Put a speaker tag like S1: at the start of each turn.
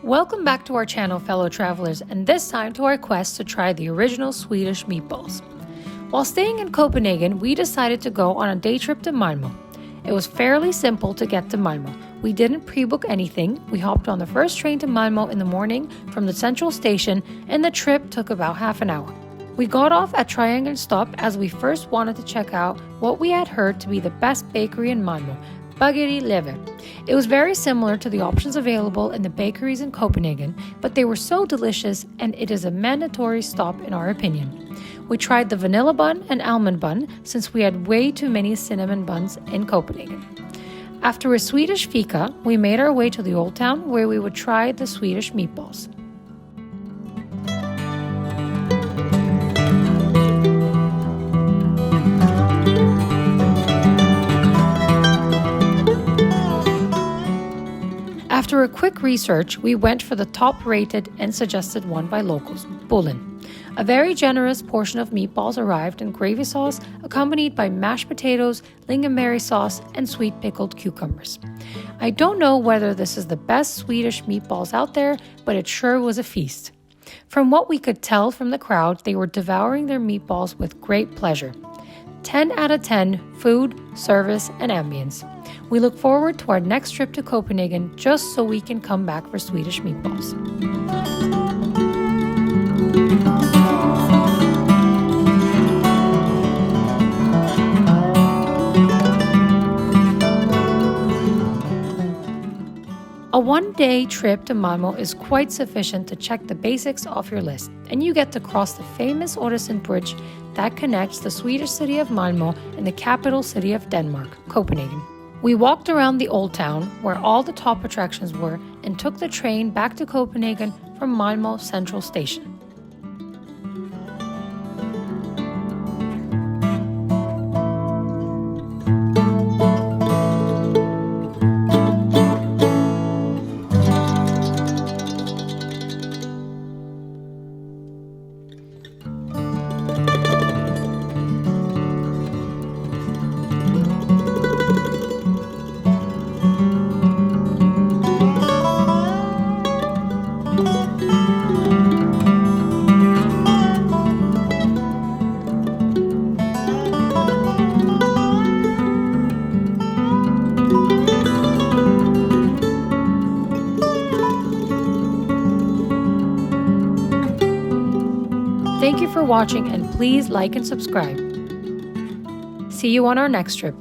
S1: Welcome back to our channel, fellow travelers, and this time to our quest to try the original Swedish meatballs. While staying in Copenhagen, we decided to go on a day trip to Malmö. It was fairly simple to get to Malmö. We didn't pre-book anything. We hopped on the first train to Malmö in the morning from the central station, and the trip took about half an hour. We got off at Triangle Stop as we first wanted to check out what we had heard to be the best bakery in Malmö, venividiedi. It was very similar to the options available in the bakeries in Copenhagen, but they were so delicious and it is a mandatory stop in our opinion. We tried the vanilla bun and almond bun since we had way too many cinnamon buns in Copenhagen. After a Swedish fika, we made our way to the old town where we would try the Swedish meatballs. After a quick research, we went for the top-rated and suggested one by locals, bullen. A very generous portion of meatballs arrived in gravy sauce, accompanied by mashed potatoes, lingonberry sauce, and sweet pickled cucumbers. I don't know whether this is the best Swedish meatballs out there, but it sure was a feast. From what we could tell from the crowd, they were devouring their meatballs with great pleasure. 10 out of 10, food, service, and ambience. We look forward to our next trip to Copenhagen just so we can come back for Swedish meatballs. A one-day trip to Malmö is quite sufficient to check the basics off your list, and you get to cross the famous Öresund Bridge that connects the Swedish city of Malmö and the capital city of Denmark, Copenhagen. We walked around the old town, where all the top attractions were, and took the train back to Copenhagen from Malmö Central Station. Thank you for watching, and please like and subscribe. See you on our next trip.